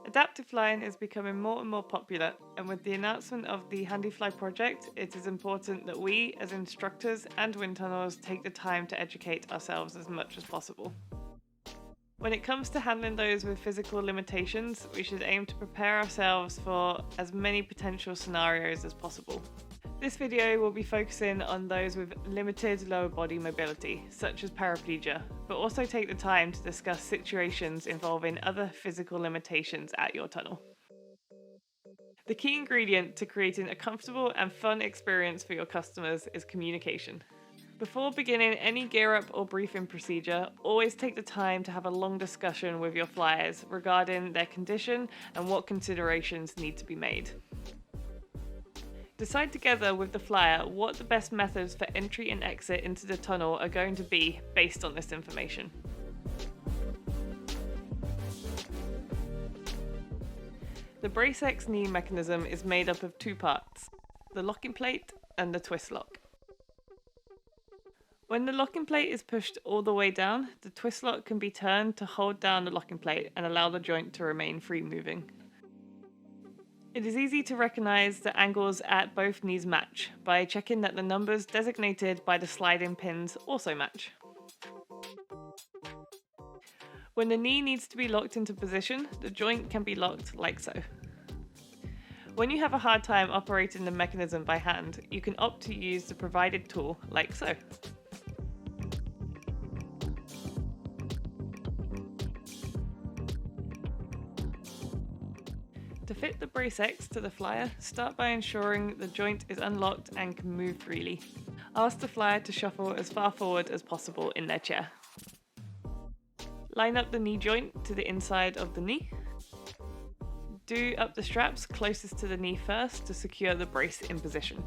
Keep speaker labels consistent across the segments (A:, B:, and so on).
A: Adaptive flying is becoming more and more popular, and with the announcement of the HandyFly project, it is important that we, as instructors and wind tunnels, take the time to educate ourselves as much as possible. When it comes to handling those with physical limitations, we should aim to prepare ourselves for as many potential scenarios as possible. This video will be focusing on those with limited lower body mobility, such as paraplegia, but also take the time to discuss situations involving other physical limitations at your tunnel. The key ingredient to creating a comfortable and fun experience for your customers is communication. Before beginning any gear up or briefing procedure, always take the time to have a long discussion with your flyers regarding their condition and what considerations need to be made. Decide together with the flyer what the best methods for entry and exit into the tunnel are going to be based on this information. The BraceX knee mechanism is made up of two parts, the locking plate and the twist lock. When the locking plate is pushed all the way down, the twist lock can be turned to hold down the locking plate and allow the joint to remain free moving. It is easy to recognize the angles at both knees match by checking that the numbers designated by the sliding pins also match. When the knee needs to be locked into position, the joint can be locked like so. When you have a hard time operating the mechanism by hand, you can opt to use the provided tool like so. To fit the BraceX to the flyer, start by ensuring the joint is unlocked and can move freely. Ask the flyer to shuffle as far forward as possible in their chair. Line up the knee joint to the inside of the knee. Do up the straps closest to the knee first to secure the brace in position.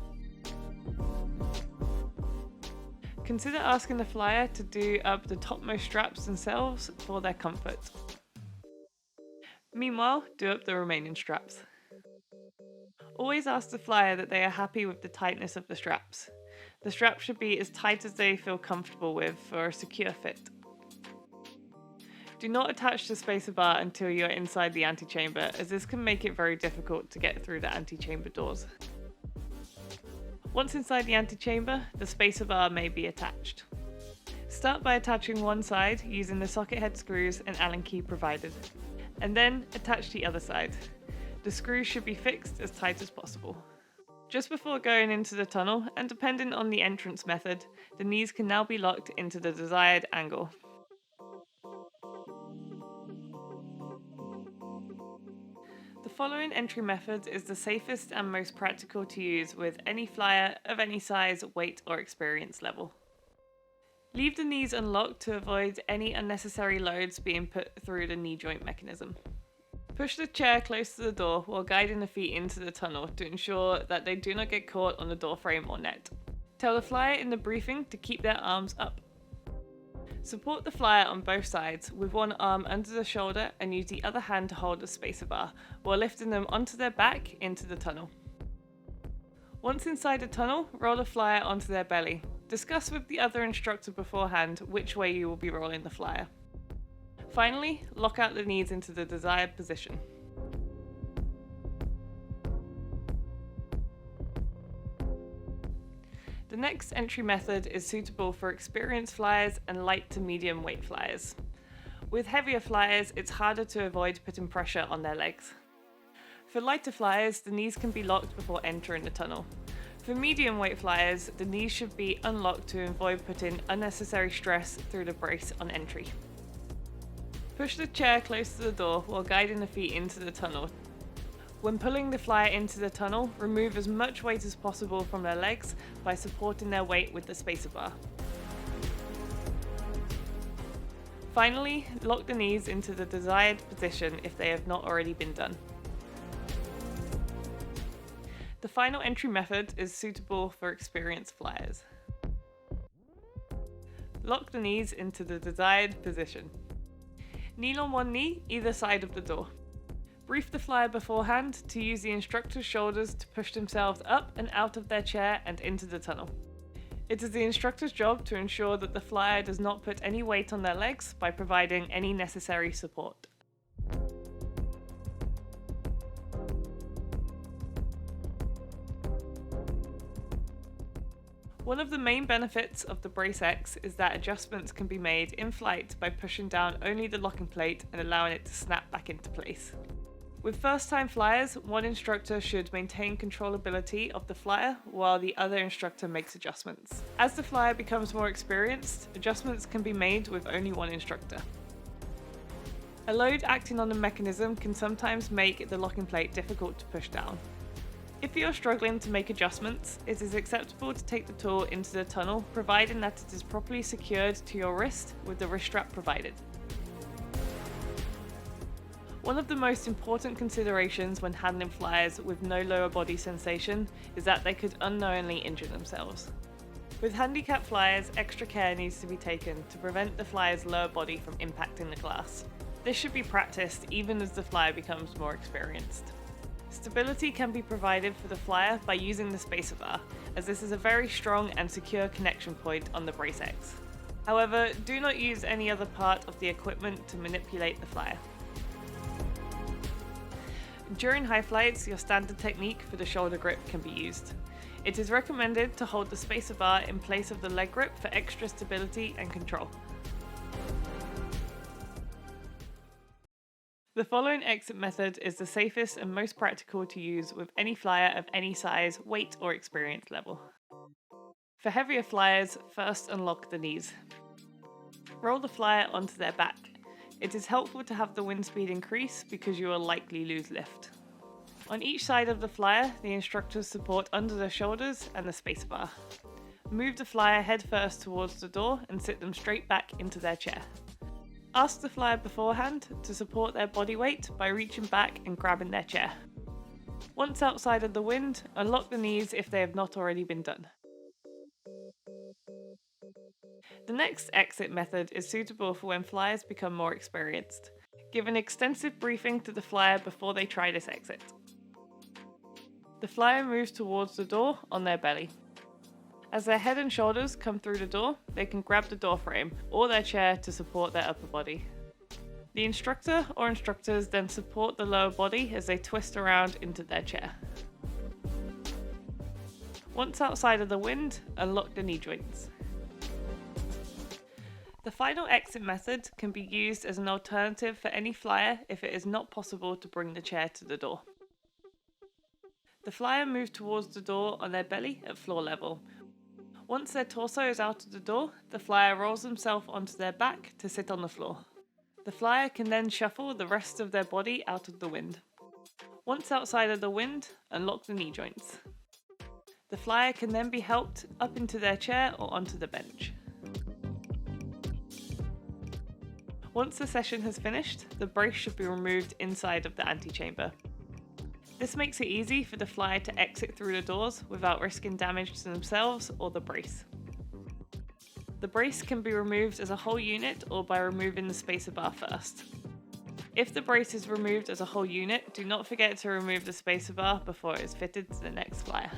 A: Consider asking the flyer to do up the topmost straps themselves for their comfort. Meanwhile, do up the remaining straps. Always ask the flyer that they are happy with the tightness of the straps. The straps should be as tight as they feel comfortable with for a secure fit. Do not attach the spacer bar until you are inside the antechamber, as this can make it very difficult to get through the antechamber doors. Once inside the antechamber, the spacer bar may be attached. Start by attaching one side using the socket head screws and Allen key provided, and then attach the other side. The screws should be fixed as tight as possible. Just before going into the tunnel, and depending on the entrance method, the knees can now be locked into the desired angle. The following entry method is the safest and most practical to use with any flyer of any size, weight or experience level. Leave the knees unlocked to avoid any unnecessary loads being put through the knee joint mechanism. Push the chair close to the door while guiding the feet into the tunnel to ensure that they do not get caught on the door frame or net. Tell the flyer in the briefing to keep their arms up. Support the flyer on both sides with one arm under the shoulder and use the other hand to hold the spacer bar while lifting them onto their back into the tunnel. Once inside the tunnel, roll the flyer onto their belly. Discuss with the other instructor beforehand which way you will be rolling the flyer. Finally, lock out the knees into the desired position. The next entry method is suitable for experienced flyers and light to medium weight flyers. With heavier flyers, it's harder to avoid putting pressure on their legs. For lighter flyers, the knees can be locked before entering the tunnel. For medium weight flyers, the knees should be unlocked to avoid putting unnecessary stress through the brace on entry. Push the chair close to the door while guiding the feet into the tunnel. When pulling the flyer into the tunnel, remove as much weight as possible from their legs by supporting their weight with the spacer bar. Finally, lock the knees into the desired position if they have not already been done. The final entry method is suitable for experienced flyers. Lock the knees into the desired position. Kneel on one knee either side of the door. Brief the flyer beforehand to use the instructor's shoulders to push themselves up and out of their chair and into the tunnel. It is the instructor's job to ensure that the flyer does not put any weight on their legs by providing any necessary support. One of the main benefits of the Brace X is that adjustments can be made in flight by pushing down only the locking plate and allowing it to snap back into place. With first-time flyers, one instructor should maintain controllability of the flyer while the other instructor makes adjustments. As the flyer becomes more experienced, adjustments can be made with only one instructor. A load acting on the mechanism can sometimes make the locking plate difficult to push down. If you're struggling to make adjustments, it is acceptable to take the tool into the tunnel, providing that it is properly secured to your wrist with the wrist strap provided. One of the most important considerations when handling flyers with no lower body sensation is that they could unknowingly injure themselves. With handicap flyers, extra care needs to be taken to prevent the flyer's lower body from impacting the glass. This should be practiced even as the flyer becomes more experienced. Stability can be provided for the flyer by using the spacer bar, as this is a very strong and secure connection point on the Brace X. However, do not use any other part of the equipment to manipulate the flyer. During high flights, your standard technique for the shoulder grip can be used. It is recommended to hold the spacer bar in place of the leg grip for extra stability and control. The following exit method is the safest and most practical to use with any flyer of any size, weight or experience level. For heavier flyers, first unlock the knees. Roll the flyer onto their back. It is helpful to have the wind speed increase because you will likely lose lift. On each side of the flyer, the instructors support under the shoulders and the spacer bar. Move the flyer head first towards the door and sit them straight back into their chair. Ask the flyer beforehand to support their body weight by reaching back and grabbing their chair. Once outside of the wind, unlock the knees if they have not already been done. The next exit method is suitable for when flyers become more experienced. Give an extensive briefing to the flyer before they try this exit. The flyer moves towards the door on their belly. As their head and shoulders come through the door, they can grab the door frame or their chair to support their upper body. The instructor or instructors then support the lower body as they twist around into their chair. Once outside of the wind, unlock the knee joints. The final exit method can be used as an alternative for any flyer if it is not possible to bring the chair to the door. The flyer moves towards the door on their belly at floor level. Once their torso is out of the door, the flyer rolls themselves onto their back to sit on the floor. The flyer can then shuffle the rest of their body out of the wind. Once outside of the wind, unlock the knee joints. The flyer can then be helped up into their chair or onto the bench. Once the session has finished, the brace should be removed inside of the antechamber. This makes it easy for the flyer to exit through the doors without risking damage to themselves or the brace. The brace can be removed as a whole unit or by removing the spacer bar first. If the brace is removed as a whole unit, do not forget to remove the spacer bar before it is fitted to the next flyer.